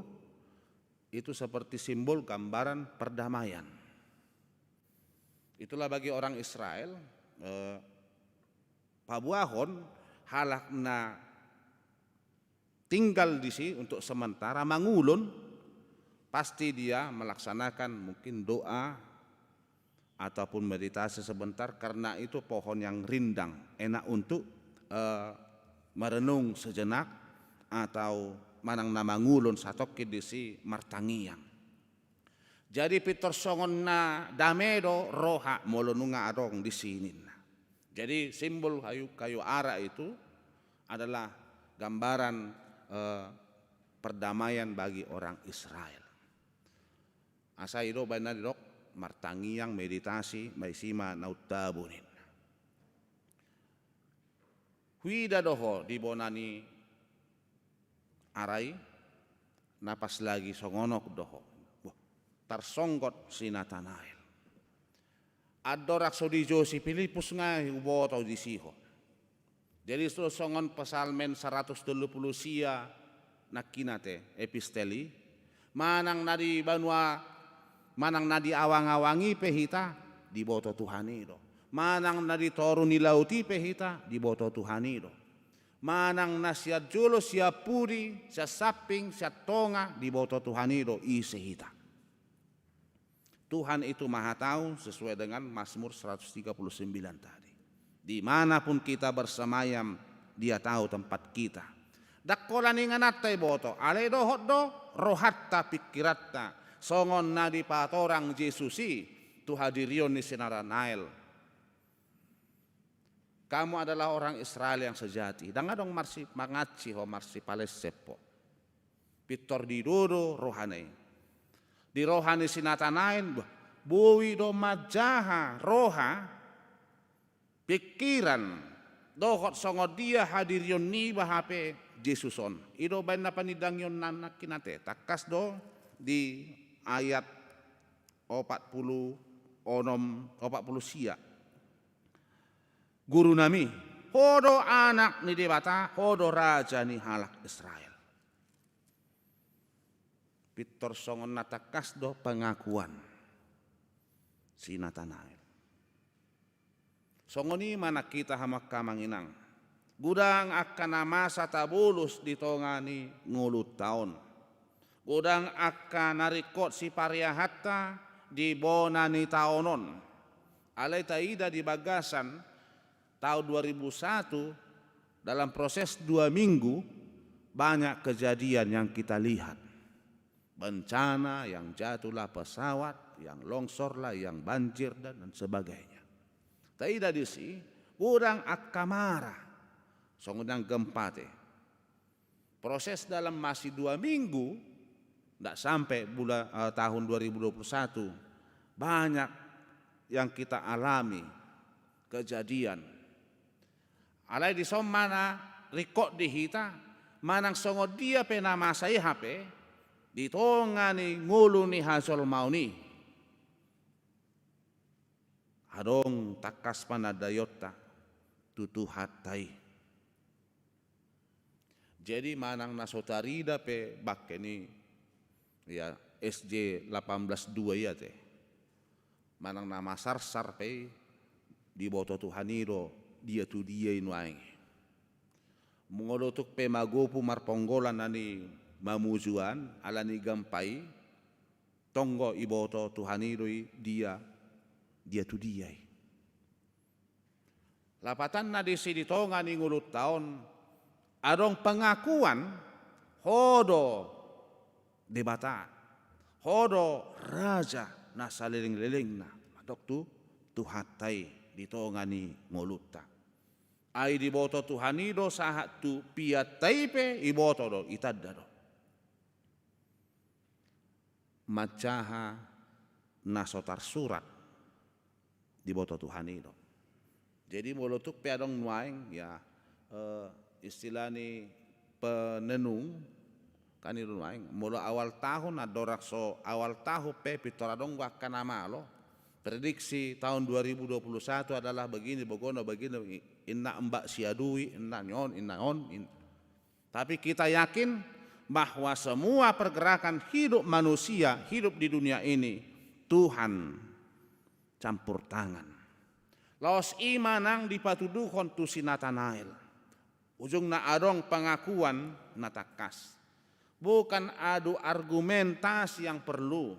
S6: itu seperti simbol gambaran perdamaian. Itulah bagi orang Israel, pabuahon halak na tinggal di sini untuk sementara mangulun, pasti dia melaksanakan mungkin doa ataupun meditasi sebentar, karena itu pohon yang rindang, enak untuk merenung sejenak atau manang nama ngulun satok kidisi martangiyang. Jadi pitor songon na damedo roha molonunga adong di sini. Jadi simbol kayu ara itu adalah gambaran perdamaian bagi orang Israel. Asa ido banadok martangiyang meditasi maisima nautabunin. Huida doho di bonani arai napas lagi songonok doho. Tarsonggot sinatanael. Adorak so di Josi Filipus nga uboto di siho. Jadi songon pasalmen 130 sia nakinate episteli manang nadi banua manang nadi awang-awangi pehita di boto Tuhan itu. Manang nadi toru ni lauti pehita di boto Tuhan itu. Manang na siya julo, siya puri, siya saping, siya tonga di boto Tuhan itu isehita. Tuhan itu maha tahu sesuai dengan Mazmur 139 tadi. Dimanapun kita bersemayam, dia tahu tempat kita. Dakkola ninganatay boto, alay dohot do, rohatta pikiratta. Songon na di patorang Jesusi tu hadirion ni sinaranael. Kamu adalah orang Israel yang sejati. Dan adong marsi mangaci ho marsi palesepo. Pitor di dodo rohane. Di rohani sinatanael buwi do majaha roha pikiran dohot songo dia hadirion ni bahape Jesuson. Ido bain na panidang yon nanak kinate. Takas do di ayat 40 sia. Guru nami, hodo anak ni debata, hodo raja ni halak Israel. Pitor songon natakas do pengakuan si Natanael. Songoni mana kita hamak kamanginang. Gudang akan nama satabulus ditongani ngulut tahun. Gudang akan narikot si pariahatta di bonani taonon. Alay taida di bagasan tahun 2001 dalam proses 2 minggu banyak kejadian yang kita lihat. Bencana yang jatuhlah pesawat, yang longsorlah, yang banjir dan sebagainya. Taida di si gudang akamara. Songudang gempa te. Proses dalam masih 2 minggu, tidak sampai tahun 2021, banyak yang kita alami kejadian. Alai di mana rekod di hita, manang songo dia pena masai HP, ditongani ngulu ni hasol mau ni. Hadong takas panadayota tutu hatai. Jadi manang nasotarida pe bakke ni ya SJ 18.2 ya teh. Manang nama sarsar pe di boto Tuhaniro dia tu dia inuaing. Mengodotuk pe magopu marponggolan nani mamujuan alani gampai tonggo iboto Tuhaniro dia tu dia. Lapatan na di sini tongani ngulut tahun adong pengakuan hodo debata hodo raja na saliling-liling na madok tu hatai ditongani nguluta ai diboto Tuhanido sahat tu piatai pe iboto do itadda do macaha nasotar surat diboto Tuhanido. Jadi molotuk pe adong nuaing ya istilah ni penenung kan itu nuaing mula awal tahun adorak so awal tahun pe pitoradong wakana malo prediksi tahun 2021 adalah begini begono begini inna mbak siadui inna nyon. Tapi kita yakin bahwa semua pergerakan hidup manusia hidup di dunia ini Tuhan campur tangan. Laos imanang dipatuduhon tu si Natanael. Ujung na adong pengakuan natakas. Bukan adu argumentasi yang perlu.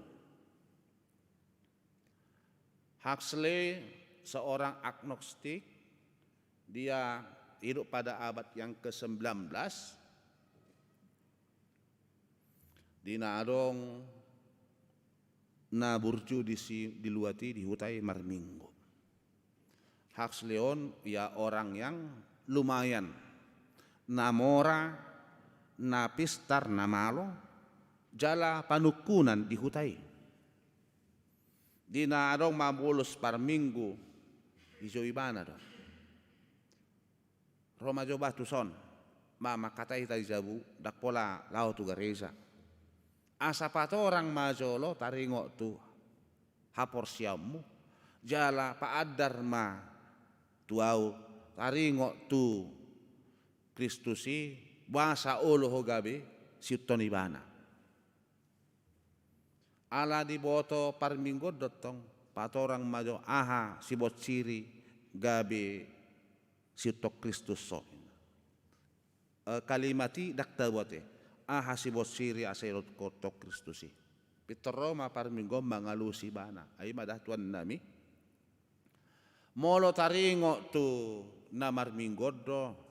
S6: Huxley seorang agnostik, dia hidup pada abad yang ke-19. Dina adong na burju di luati di hutai marminggu. Huxleyon ya orang yang lumayan namora napistar namalo jala panukunan di hutai. Dina adong mabulos par minggu iso ibana do. Roma joba tuson mama katai tadi jabu dak pola lao tu gareza. Asa pato orang majolo taringo tu hapor siamu jala paadar ma tuau taringo tu Kristusi bahasa olo hogabe siuton ibana. Ala di boto parminggo dotong patorang majo aha sibot siri gabe siutok Kristus so. Kalimati dakta bote aha sibot siri aserot kotok Kristusi. Pitoro ma parminggo mangalusi bana. Ay madah tuan nami. Molo taringo tu namar minggo do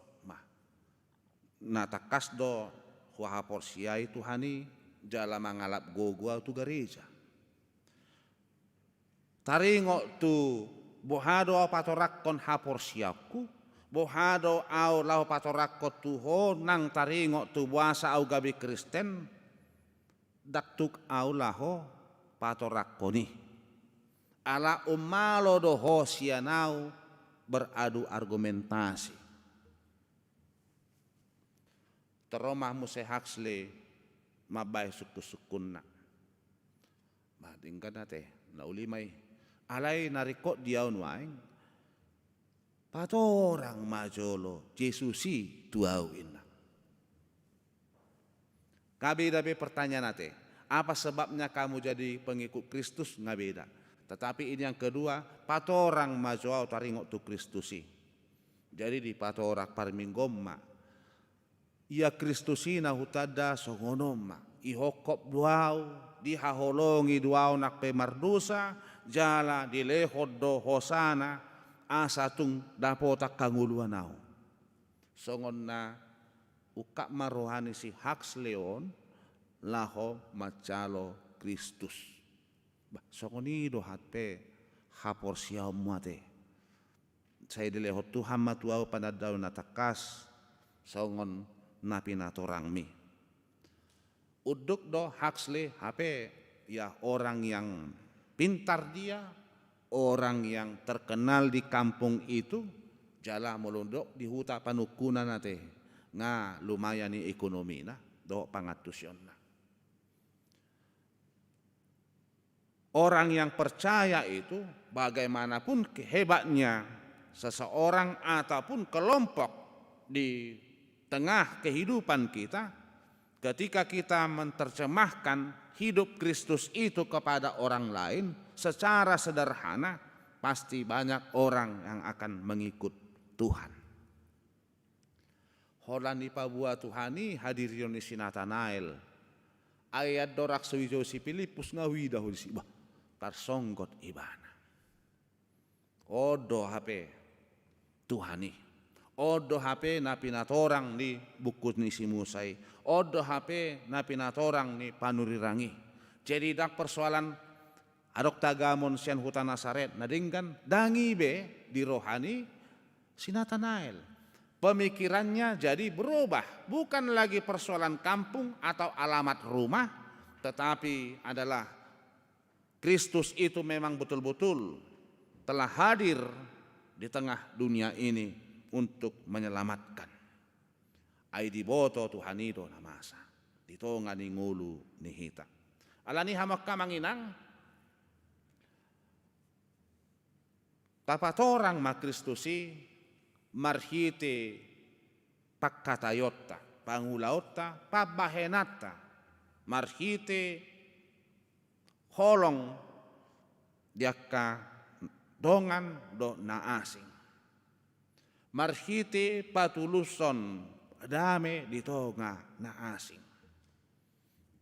S6: natakas do huahapor siai Tuhani jala mangalap gogua tu gereja. Taringo tu bohado patorakon hapor siaku, bohado au lau patorakot tuho nang taringo tu buasa au gabi Kristen, daktuk au laho patorakoni. Ala umalo doho sianau beradu argumentasi. Teromah muse Huxley mabay suku-sukun na. Madingkan nate na ulimay. Alay narikot diyaw nuaing. Patorang majolo Jesusi tuawin na. Kabeda-beda pertanyaan nate. Apa sebabnya kamu jadi pengikut Kristus? Ngabeda. Tetapi ini yang kedua, patorang majolo taringok tu Kristusi. Jadi di patorak parminggomma. Ia Kristusina hutada songonoma ihokop duau dihaholongi duau nak pemardusa jala dilehod do hosana asatung dapotak kanguluanau songon na ukak marohani si Huxleyon laho macalo Kristus songonido hatpe hapor siyaw muate saya dilehod Tuhan matuau panadaw natakas songon napinatorang mi. Uduk do Huxley HP ya orang yang pintar dia, orang yang terkenal di kampung itu, jala molondok di huta panukunan nate nga lumayan ni ekonomi na do pangatusyon na. Orang yang percaya itu bagaimanapun hebatnya seseorang ataupun kelompok di tengah kehidupan kita, ketika kita menerjemahkan hidup Kristus itu kepada orang lain secara sederhana, pasti banyak orang yang akan mengikut Tuhan. Holani pabua Tuhani hadir yoni si Nathanael. Ayat dorak sewijo si Filipus ngawi dahulu si bah tarsonggot ibana. Odo HP Tuhani. Odo HP na pinatorang ni bukut ni si Musay. Odo HP na pinatorang ni panurirangi. Jadi dak persoalan adok tagamon sian hutan Nasaret nadingkan dangi be di rohani si Nathanael. Pemikirannya jadi berubah, bukan lagi persoalan kampung atau alamat rumah, tetapi adalah Kristus itu memang betul-betul telah hadir di tengah dunia ini untuk menyelamatkan. Ai diboto Tuhan itu namasa. Dito nga ni ngulu ni hita. Alani hamak ka manginang. Tapatorang makristusi marhite pakkatayota, pangulaota, pabahenata, marhite holong diaka dongan do naasing. Marhite patuluson dame dito nga naasing.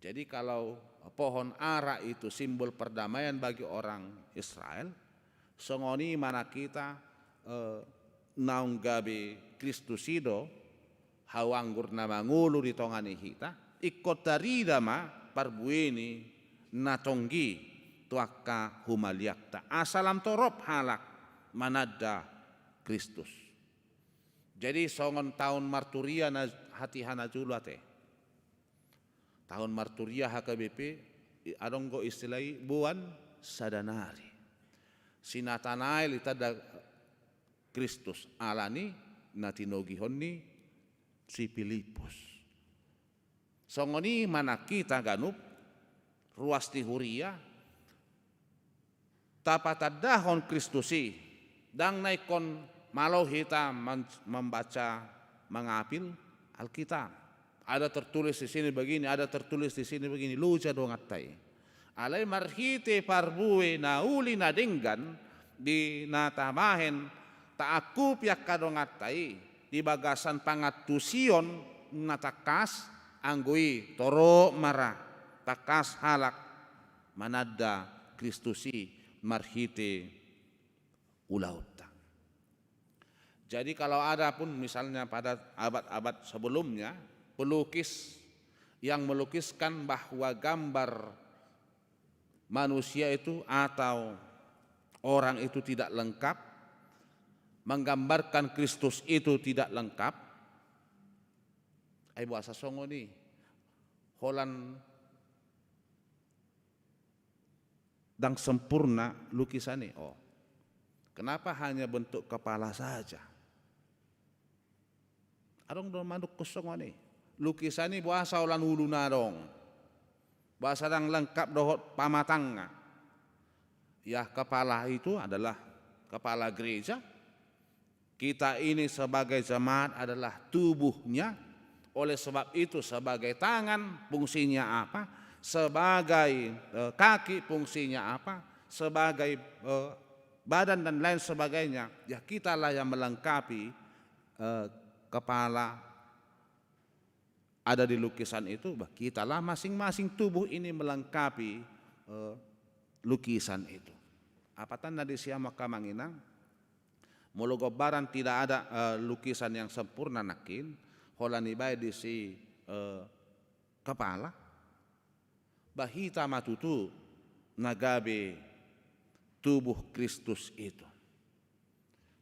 S6: Jadi kalau pohon ara itu simbol perdamaian bagi orang Israel, songoni mana kita naung gabi Kristusido hawanggur na mangulu di tongani hita ikot taridama parbueni natonggi tuaka humaliakta asalam torop halak manada Kristus. Jadi songon tahun marturia na hatihana julate. Tahun marturia HKBP adonggo istilai buan sadanari. Si Nathanael itada Kristus alani natinogihon ni si Filipus. Songoni mana kita ganup ruas tihuria tapatadahon Kristusi dang naikon malau kita membaca mengapil Alkitab. Ada tertulis di sini begini, ada tertulis di sini begini. Luja dong atai. Alai marhite parbue nauli nadinggan di natamahen taakup yak kadong atai di bagasan pangatusion natakas anggui toro mara takas halak manada Kristusi marhite ulauta. Jadi kalau ada pun misalnya pada abad-abad sebelumnya pelukis yang melukiskan bahwa gambar manusia itu atau orang itu tidak lengkap, menggambarkan Kristus itu tidak lengkap, ai bahasa songo ni holan dang sempurna lukisannya. Oh, kenapa hanya bentuk kepala saja? Adong do manduk kusong ni lukisan ni bahasa ulan hulu nadong bahasa dang lengkap dohot pamatangga. Ya kepala itu adalah kepala gereja. Kita ini sebagai jemaat adalah tubuhnya. Oleh sebab itu sebagai tangan fungsinya apa? Sebagai kaki fungsinya apa? Sebagai badan dan lain sebagainya. Ya kitalah yang melengkapi kepala ada di lukisan itu, kitalah masing-masing tubuh ini melengkapi lukisan itu. Apa tanda di siama kamanginang? Mologobaran tidak ada lukisan yang sempurna nakin, holani bae di si kepala, bahita matutu nagabe tubuh Kristus itu.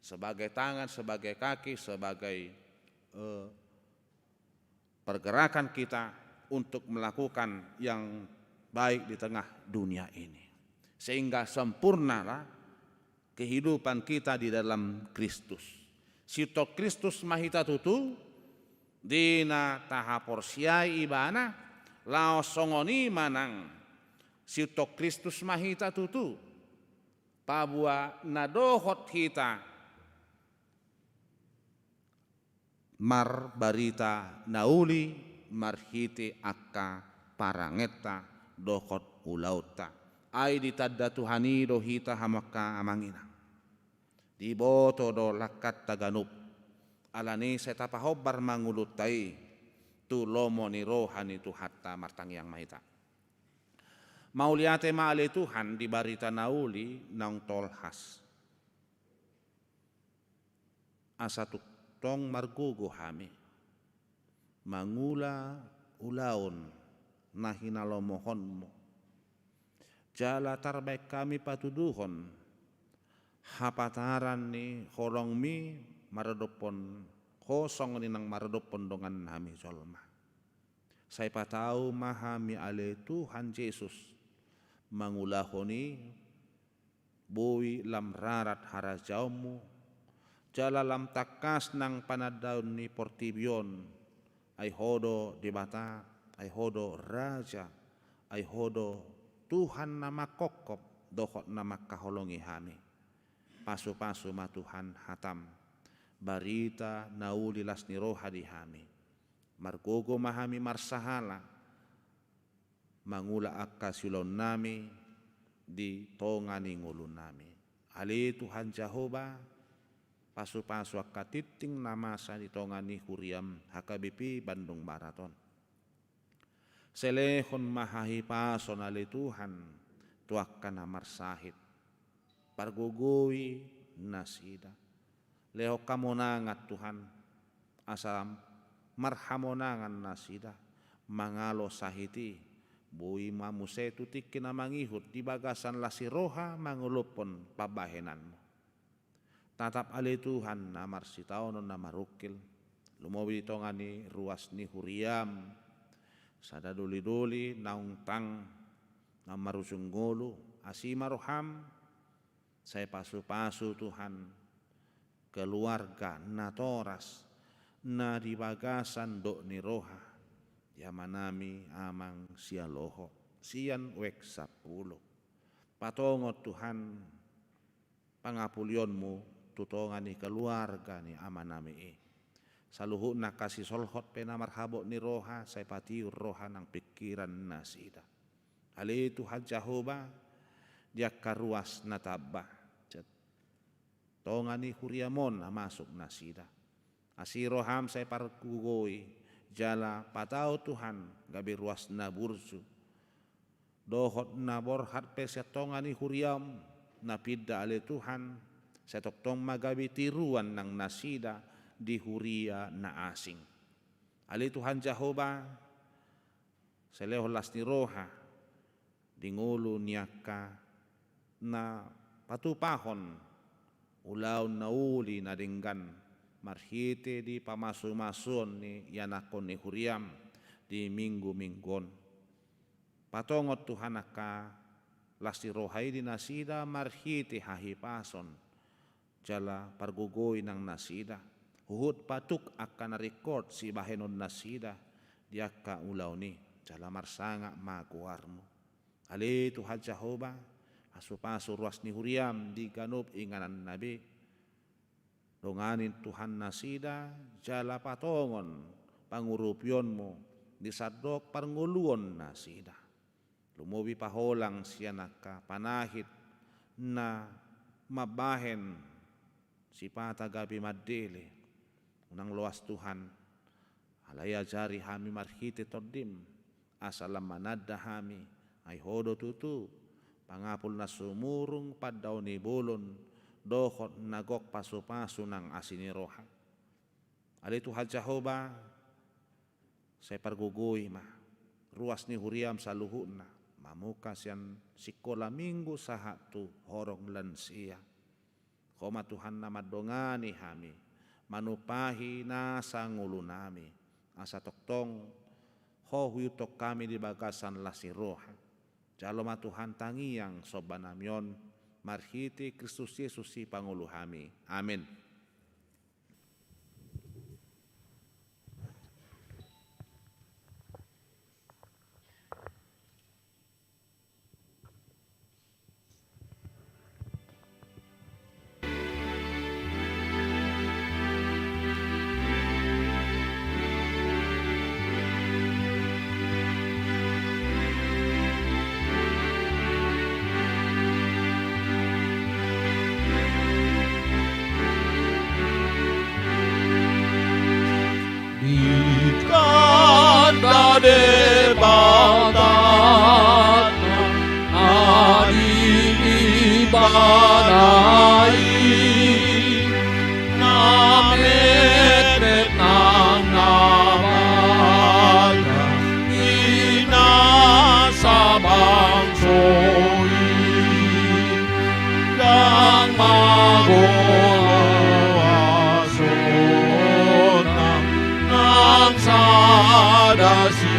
S6: Sebagai tangan, sebagai kaki, sebagai pergerakan kita untuk melakukan yang baik di tengah dunia ini. Sehingga sempurnalah kehidupan kita di dalam Kristus. Sito Kristus mahita tutu dina tahapor siai ibana lao songoni manang sito Kristus mahita tutu pabua nadohot hita mar barita nauli marhite akka parangeta dohot ulauta ai ditadda Tuhani dohita hamaka amangina di boto do lakat taganup alani seta pahobar mangulutai tu lomo ni rohani tu hatta martang yang mahita mauliate maale Tuhan di barita nauli nang tolhas asa tong margugo hami mangula ulaon nahinalomohonmo jala tarbaik kami patuduhon hapataran ni holong mi maradopon kosong ni nang maradopon dongan nami solma saya patau mahami ale Tuhan Yesus mangulahoni bui lam rarat harajaumu jala lam takas nang panadaun ni portibion ay hodo dibata ay hodo raja ay hodo Tuhan nama kokop dohot nama kaholongi hami pasu-pasu ma Tuhan hatam barita nauli las ni roha di hami margogo mahami marsahala mangula akka silon nami di tongani ngulun nami ali Tuhan Jehovah pasu-pasu akka titing namasa di tongani huriam HKBP Bandung Baraton selehon mahahi pason ali Tuhan tuakkan amar sahid pargogoi nasida leo kamonangat Tuhan asam marhamonangan nasida mangalo sahiti bui mamuse tutik kinamangihut di bagasan lasi roha mangulupon pabahenanmu tatap ali Tuhan namar sitaonon namarukil lumowi tongani ruas ni huriam sada duli-duli naung tang namarusunggolu asimaroham saya pasu-pasu Tuhan keluarga natoras na di bagasan do ni roha yamanami amang sialoho sian wek 10 patongot Tuhan pangapulionmu tutongan ni keluarga ni amanami saluhu na kasih solhot pena marhabok ni roha saya patiur roha nang pikiran nasida ali Tuhan Jehovah dia karuas natabah tongani huriamon masuk nasida asiroham saya parkugoi jala patau Tuhan gabi ruas nabursu dohot naborhat pesetongani huriam napida ale Tuhan setoktong magabi tiruan nang nasida di huria na asing ali Tuhan Jehovah seleholas ni roha dingulu niaka na patupahon ulaun nauli na dinggan marhite di pamasu-masun ni yanakon ni huriam di minggu-minggon patongot Tuhan aka lasti rohai di nasida marhite hahipason jala pargugoy ng nasida huhut patuk akan record si bahenon nasida diaka ulaw ni jala marsanga makuarmo ali Tuhan Jehovah asupaso ruas ni huriam di ganup inganan nabi donganin Tuhan nasida jala patongon pangurupyonmo di sadok parnguluon nasida lumubi paholang siya naka panahit na mabahen si patagabi madele unang luas Tuhan alaya jari hami marhite todim asalam manadda hami ay hodo tutu pangapul na sumurung padaw ni bulon dohot nagok pasu-pasu ng asini roha ali Tuhan Jehovah say pargugoy ma ruas ni huriam sa luhut na mamukas yan sikola minggu sahatu horong lansia koma Tuhan na madongani hami manupahi na sa ngulo nami asa toktong ho huyutok kami di bagasan lasi roha. Jaloma Tuhan tangi yang sobanamion marhiti Kristus Yesus si pangulu kami. Amin.
S3: de batat ani ibanai namet nang namada inasabang soi dang magoasona nang sadasi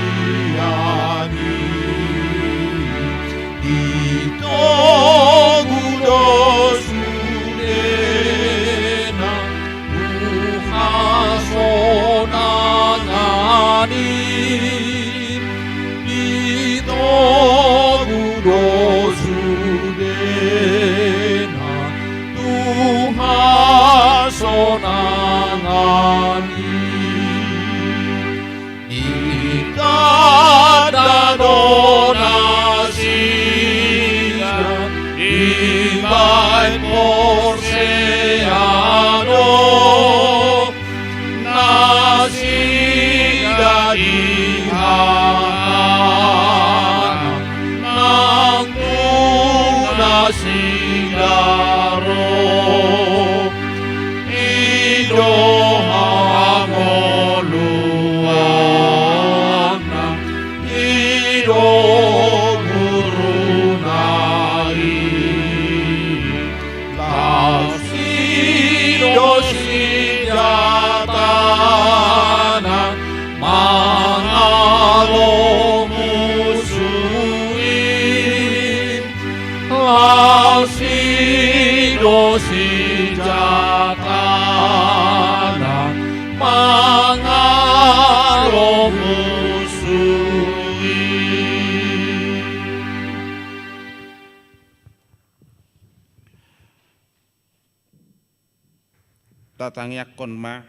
S6: tatangyak konma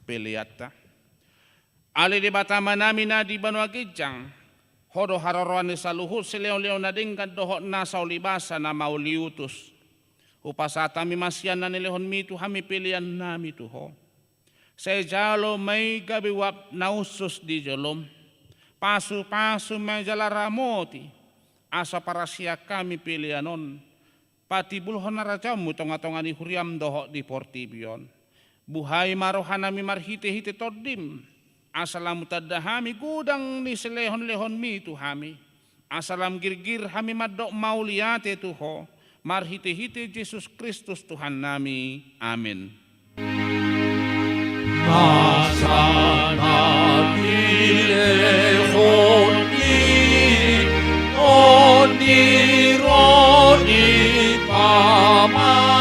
S6: peliata ali di batama nami na di Banua Kijang hodo haroroani saluhut sileo-leo na dingkan dohot na saulibasa na mauliutus upasata mi masyan na nilehon mitu hami pilihan nami tuho sejalo may gabiwap na usus di jolom pasu-pasu may jalaramoti asa para siya kami pilihanon pati bulhon na rajamu tonga-tongani huriam dohot di portibion buhay marohan nami marhite-hite todim asalam tadahami gudang ni selehon-lehon mi tu hami asalam girgir hami madok mauliate tuho marhite-hite Yesus Kristus Tuhan nami. Amin.
S3: Asana dilehon ni onironi pamataku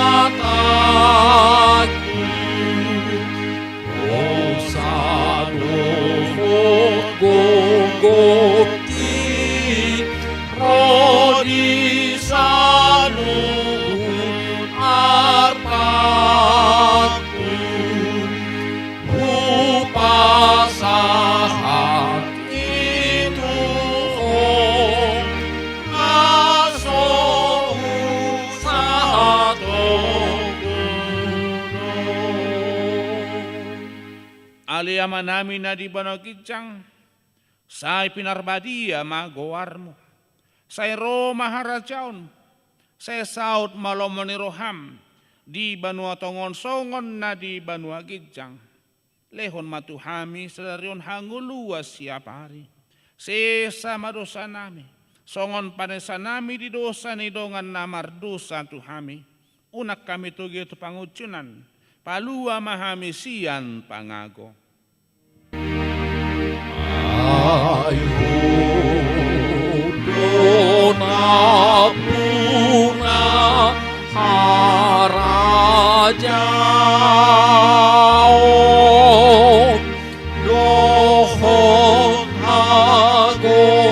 S3: gogoti rodi sanuhun arpaku upasahat itu aso usahat
S6: aliyaman namin na di Banua Kijang say pinarbadia magowarmo, say Roma harajaon, say saud malomoni roham, di Banua Tongon songon na di Banua Kijang. Lehon matuhami sadarion hanguluas siap hari. Sesa madosa nami, songon panesa nami di dosa ni dongan namar dosa tuhami. Unak kami tugi tu pangucunan, palua mahami sian pangago.
S3: Dona puna harajao dohon agokoon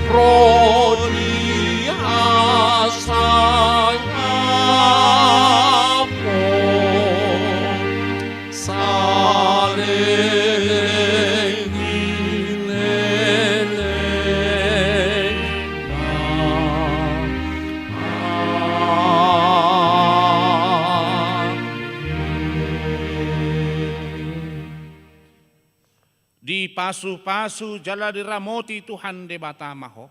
S3: rodi asangapon
S6: Di pasu-pasu jala diramoti Tuhan de batamaho.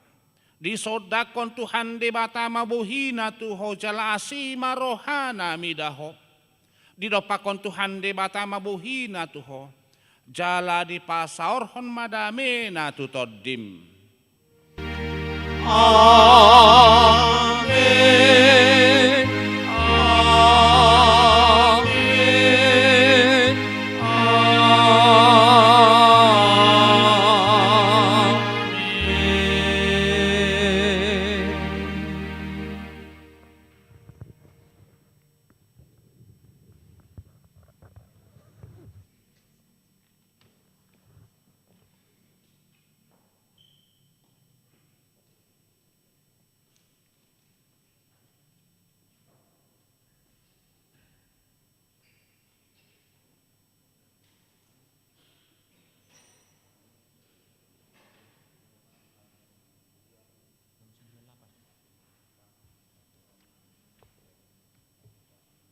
S6: Di sodakon Tuhan de batama buhina tuho jala asima rohana midaho. Di dopakon Tuhan de batama buhina tuho. Jala di pasaorhon madame na tutodim.
S3: Amen.